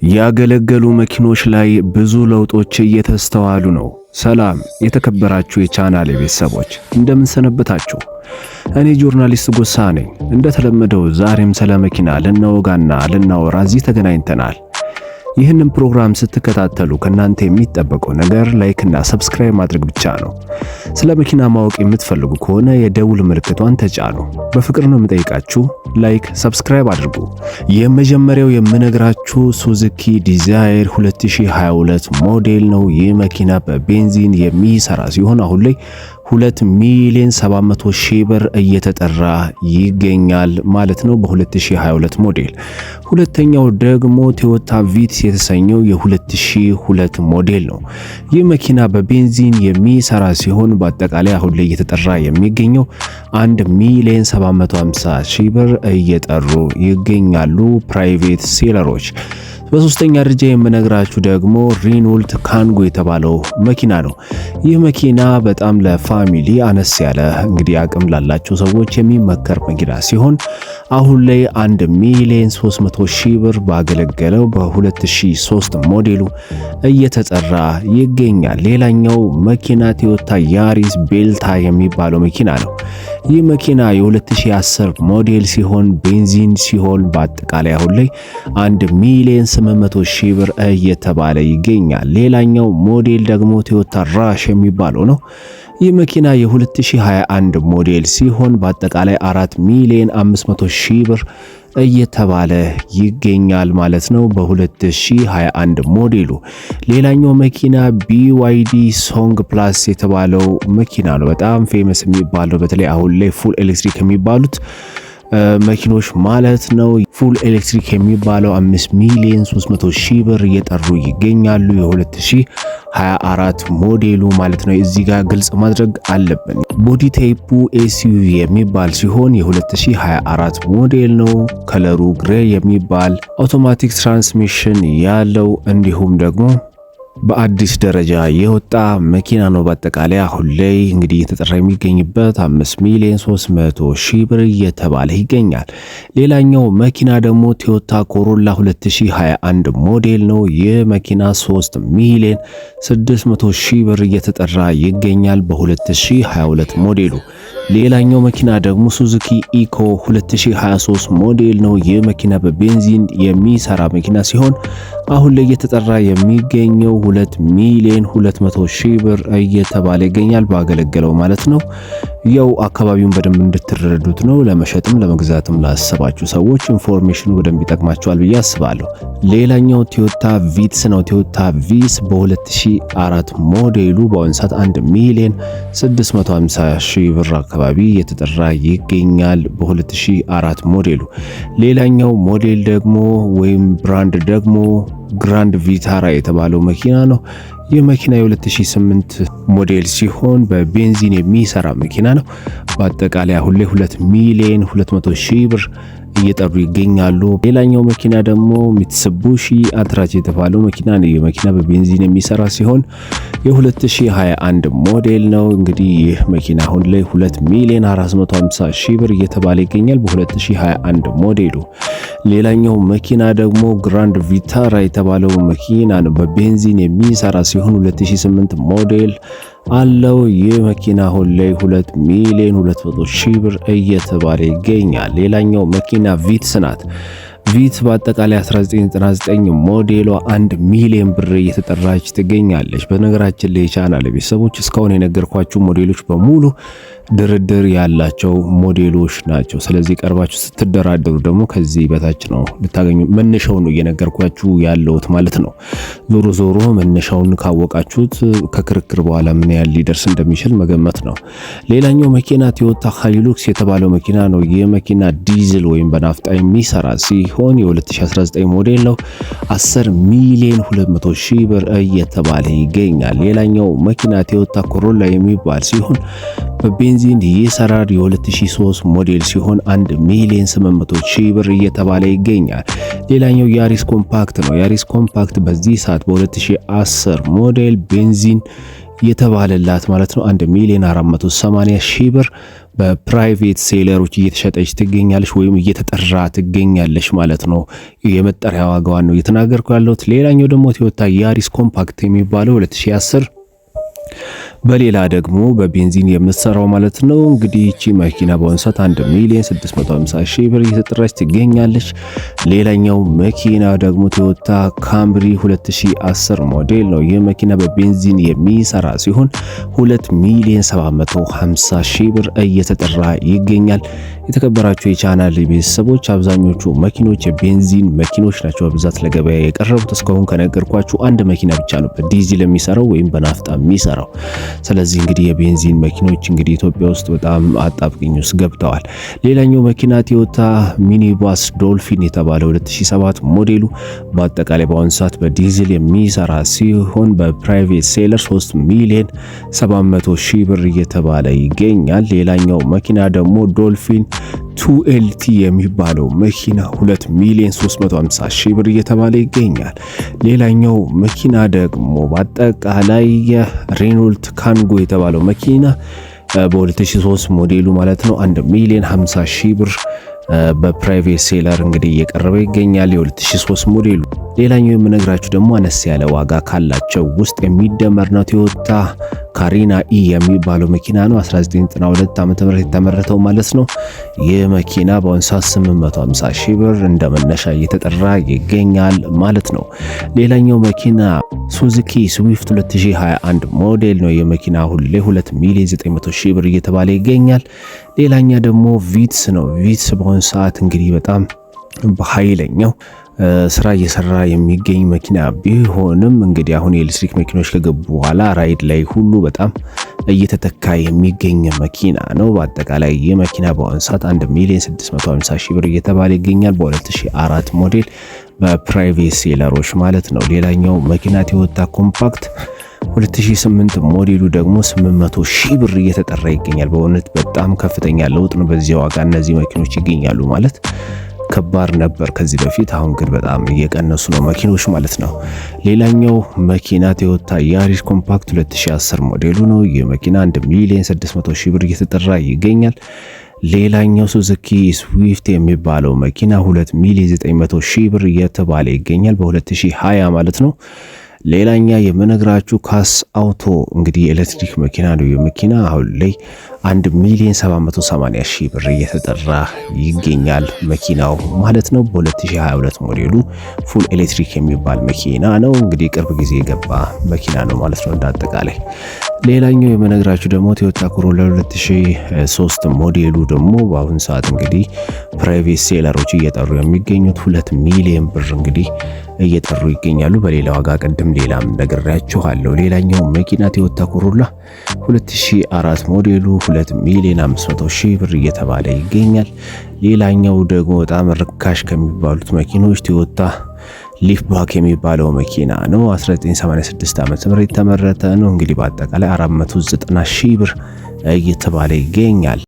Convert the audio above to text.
ያገለገሉ መኪኖች ላይ ብዙ ለውጦች እየተስተዋሉ ነው። ሰላም የተከበራችሁ የቻናሌ ቤተሰቦች እንደምን ሰነበታችሁ? እኔ ጆርናሊስት ጎሳ ነኝ። እንደተለመደው ዛሬም ስለ መኪና ልናወጋና ልናወራ እዚህ ተገናኝተናል። ይህንን ፕሮግራም ስትከታተሉ ከናንተ የሚጠበቀው ነገር ላይክ እና ሰብስክራይብ ማድረግ ብቻ ነው። ስለ መኪና ማወቅ የምትፈልጉ ከሆነ የደውል ምልክቷን ተጫኑ። በፍቅር ነው የምጠይቃችሁ። ላይክ ሰብስክራይብ አድርጉ። የመጀመሪያው የምነግራችሁ ሱዙኪ ዲዛይር 2022 ሞዴል ነው። ይህ መኪና በቤንዚን የሚሰራ ሲሆን አሁን ላይ 2,700,000 ብር እየተጠራ ይገኛል ማለት ነው በ2022 ሞዴል። ሁለተኛው ደግሞ ቶዮታ ቪትስ የተሰኘው የ2002 ሞዴል ነው። ይህ መኪና በቤንዚን የሚሰራ ሲሆን በአጠቃላይ አሁን ላይ እየተጠራ የሚገኘው 1,750,000 ብር እየጠሩ ይገኛሉ ፕራይቬት ሴለሮች። በሶስተኛ ደረጃ የምነግራችሁ ደግሞ ሪኖልት ካንጎ የተባለው መኪና ነው። ይህ መኪና በጣም ለፋሚሊ አነስ ያለ እንግዲህ አቅም ላላቸው ሰዎች የሚመከር መኪና ሲሆን አሁን ላይ 1,300,000 ብር ባገለገለው በ2003 ሞዴሉ እየተጠራ ይገኛል። ሌላኛው መኪና ቶዮታ ያሪስ ቤልታ የሚባለው መኪና ነው። ይህ መኪና የ2010 ሞዴል ሲሆን ቤንዚን ሲሆን በአጠቃላይ አሁን ላይ 1,800,000 ብር እየተባለ ይገኛል። ሌላኛው ሞዴል ደግሞ ቶዮታ ራሽ የሚባለው ነው። ይህ መኪና የ2021 ሞዴል ሲሆን በአጠቃላይ 4,500,000 ብር እየተባለ ይገኛል ማለት ነው በ2021 ሞዴሉ። ሌላኛው መኪና BYD ሶንግ ፕላስ የተባለው መኪና ነው። በጣም ፌመስ የሚባለው በተለይ አሁን ላይ ፉል ኤሌክትሪክ የሚባሉት መኪኖች ማለት ነው። ፉል ኤሌክትሪክ የሚባለው 5,300,000 ብር እየጠሩ ይገኛሉ የ2024 ሞዴሉ ማለት ነው። እዚህ ጋር ግልጽ ማድረግ አለብን። ቦዲ ታይፑ SUV የሚባል ሲሆን የ2024 ሞዴል ነው። ከለሩ ግሬ የሚባል አውቶማቲክ ትራንስሚሽን ያለው እንዲሁም ደግሞ በአዲስ ደረጃ የወጣ መኪና ነው። በአጠቃላይ አሁን ላይ እንግዲህ እየተጠራ የሚገኝበት 5,300,000 ብር እየተባለ ይገኛል። ሌላኛው መኪና ደግሞ ቶዮታ ኮሮላ 2021 ሞዴል ነው። ይህ መኪና 3,600,000 ብር እየተጠራ ይገኛል በ2022 ሞዴሉ። ሌላኛው መኪና ደግሞ ሱዙኪ ኢኮ 2023 ሞዴል ነው። ይህ መኪና በቤንዚን የሚሰራ መኪና ሲሆን አሁን ላይ እየተጠራ የሚገኘው 2,200,000 ብር እየተባለ ይገኛል ባገለገለው ማለት ነው። ያው አካባቢውን በደንብ እንድትረዱት ነው። ለመሸጥም ለመግዛትም ላሰባችሁ ሰዎች ኢንፎርሜሽኑ በደንብ ይጠቅማቸዋል ብዬ አስባለሁ። ሌላኛው ቶዮታ ቪትስ ነው። ቶዮታ ቪትስ በ2004 ሞዴሉ በአሁኑ ሰዓት 1,650,000 ብር አካባቢ እየተጠራ ይገኛል በ2004 ሞዴሉ። ሌላኛው ሞዴል ደግሞ ወይም ብራንድ ደግሞ ግራንድ ቪታራ የተባለው መኪና ነው። ይህ መኪና የ2008 ሞዴል ሲሆን በቤንዚን የሚሰራ መኪና ነው። በአጠቃላይ አሁን ላይ 2,200,000 ብር እየጠሩ ይገኛሉ። ሌላኛው መኪና ደግሞ ሚትሱቢሺ አትራች የተባለው መኪና ነው። ይህ መኪና በቤንዚን የሚሰራ ሲሆን የ2021 ሞዴል ነው። እንግዲህ ይህ መኪና አሁን ላይ 2,450,000 ብር እየተባለ ይገኛል በ2021 ሞዴሉ። ሌላኛው መኪና ደግሞ ግራንድ ቪታራ የተባለው መኪና ነው። በቤንዚን የሚሰራ ሲሆን 2008 ሞዴል አለው። ይህ መኪና አሁን ላይ 2,200,000 ብር እየተባለ ይገኛል። ሌላኛው መኪና ቪትስ ናት። ቪት በአጠቃላይ 1999 ሞዴሏ 1,000,000 ብር እየተጠራች ትገኛለች። በነገራችን ላይ ቻናል ቤተሰቦች እስካሁን የነገርኳችሁ ሞዴሎች በሙሉ ድርድር ያላቸው ሞዴሎች ናቸው። ስለዚህ ቀርባችሁ ስትደራደሩ ደግሞ ከዚህ በታች ነው ልታገኙ። መነሻውን ነው እየነገርኳችሁ ያለውት ማለት ነው። ዞሮ ዞሮ መነሻውን ካወቃችሁት ከክርክር በኋላ ምን ያህል ሊደርስ እንደሚችል መገመት ነው። ሌላኛው መኪና ቶዮታ ሃይሉክስ የተባለው መኪና ነው። ይህ መኪና ዲዝል ወይም በናፍጣ የሚሰራ ሲሆን የ2019 ሞዴል ነው። 10,200,000 ብር እየተባለ ይገኛል። ሌላኛው መኪና ቶዮታ ኮሮላ የሚባል ሲሆን በቤንዚን ይሰራል። የ2003 ሞዴል ሲሆን 1,800,000 ብር እየተባለ ይገኛል። ሌላኛው ያሪስ ኮምፓክት ነው። ያሪስ ኮምፓክት በዚህ ሰዓት በ2010 ሞዴል ቤንዚን የተባለላት ማለት ነው 1,480,000 ብር በፕራይቬት ሴለሮች እየተሸጠች ትገኛለች ወይም እየተጠራ ትገኛለች ማለት ነው። የመጠሪያ ዋጋዋን ነው እየተናገርኩ ያለሁት። ሌላኛው ደግሞ ቶዮታ ያሪስ ኮምፓክት የሚባለው 2010 በሌላ ደግሞ በቤንዚን የምትሰራው ማለት ነው። እንግዲህ እቺ መኪና በአሁኑ ሰዓት 1,650,000 ብር እየተጠራች ትገኛለች። ሌላኛው መኪና ደግሞ ቶዮታ ካምሪ 2010 ሞዴል ነው። ይህ መኪና በቤንዚን የሚሰራ ሲሆን 2,750,000 ብር እየተጠራ ይገኛል። የተከበራችሁ የቻናል ቤተሰቦች አብዛኞቹ መኪኖች የቤንዚን መኪኖች ናቸው በብዛት ለገበያ የቀረቡት። እስካሁን ከነገርኳችሁ አንድ መኪና ብቻ ነው በዲዚል የሚሰራው ወይም በናፍጣ የሚሰራው። ስለዚህ እንግዲህ የቤንዚን መኪኖች እንግዲህ ኢትዮጵያ ውስጥ በጣም አጣብቂኝ ውስጥ ገብተዋል። ሌላኛው መኪና ቶዮታ ሚኒባስ ዶልፊን የተባለ 2007 ሞዴሉ በአጠቃላይ በአሁኑ ሰዓት በዲዚል የሚሰራ ሲሆን በፕራይቬት ሴለር 3,700,000 ብር እየተባለ ይገኛል። ሌላኛው መኪና ደግሞ ዶልፊን 2LT የሚባለው መኪና 2,350,000 ብር እየተባለ ይገኛል። ሌላኛው መኪና ደግሞ በአጠቃላይ የሬኖልት ካንጎ የተባለው መኪና በ2003 ሞዴሉ ማለት ነው 1,50,000 ብር በፕራይቬት ሴለር እንግዲህ እየቀረበ ይገኛል የ2003 ሞዴሉ። ሌላኛው የምነግራችሁ ደግሞ አነስ ያለ ዋጋ ካላቸው ውስጥ የሚደመር ነው። ቶዮታ ካሪና የሚባለው መኪና ነው 1992 ዓ.ም የተመረተው ማለት ነው። ይህ መኪና በአሁኑ ሰዓት 850,000 ብር እንደ መነሻ እየተጠራ ይገኛል ማለት ነው። ሌላኛው መኪና ሱዙኪ ስዊፍት 2021 ሞዴል ነው። የመኪና አሁን ላይ 2,900,000 ብር እየተባለ ይገኛል። ሌላኛ ደግሞ ቪትስ ነው። ቪትስ በአሁኑ ሰዓት እንግዲህ በጣም በኃይለኛው ስራ እየሰራ የሚገኝ መኪና ቢሆንም እንግዲህ አሁን የኤሌክትሪክ መኪኖች ከገቡ በኋላ ራይድ ላይ ሁሉ በጣም እየተተካ የሚገኝ መኪና ነው። በአጠቃላይ ይህ መኪና በአሁኑ ሰዓት 1,650,000 ብር እየተባለ ይገኛል በ2004 ሞዴል በፕራይቬት ሴለሮች ማለት ነው። ሌላኛው መኪና ቶዮታ ኮምፓክት 2008 ሞዴሉ ደግሞ 800,000 ብር እየተጠራ ይገኛል። በእውነት በጣም ከፍተኛ ለውጥ ነው። በዚህ ዋጋ እነዚህ መኪኖች ይገኛሉ ማለት ከባድ ነበር ከዚህ በፊት። አሁን ግን በጣም እየቀነሱ ነው መኪኖች ማለት ነው። ሌላኛው መኪና ቶዮታ ያሪስ ኮምፓክት 2010 ሞዴሉ ነው። ይህ መኪና 1,600,000 ብር እየተጠራ ይገኛል። ሌላኛው ሱዙኪ ስዊፍት የሚባለው መኪና 2,900,000 ብር እየተባለ ይገኛል በ2020 ማለት ነው። ሌላኛ የምነግራችሁ ካስ አውቶ እንግዲህ ኤሌክትሪክ መኪና ነው። የመኪና አሁን ላይ 1,780,000 ብር እየተጠራ ይገኛል መኪናው ማለት ነው። በ2022 ሞዴሉ ፉል ኤሌክትሪክ የሚባል መኪና ነው። እንግዲህ ቅርብ ጊዜ የገባ መኪና ነው ማለት ነው እንዳጠቃላይ። ሌላኛው የምነግራችሁ ደግሞ ቶዮታ ኮሮላ 2003 ሞዴሉ ደግሞ በአሁን ሰዓት እንግዲህ ፕራይቬት ሴለሮች እየጠሩ የሚገኙት 2 ሚሊዮን ብር እንግዲህ እየጠሩ ይገኛሉ በሌላ ዋጋ። ቅድም ሌላም ነግሬያችኋለሁ። ሌላኛው መኪና ቶዮታ ኮሮላ 2004 ሞዴሉ 2,500,000 ብር እየተባለ ይገኛል። ሌላኛው ደግሞ በጣም ርካሽ ከሚባሉት መኪኖች ቶዮታ ሊፍትባክ የሚባለው መኪና ነው። 1986 ዓ.ም የተመረተ ነው። እንግዲህ በአጠቃላይ 490,000 ብር እየተባለ ይገኛል።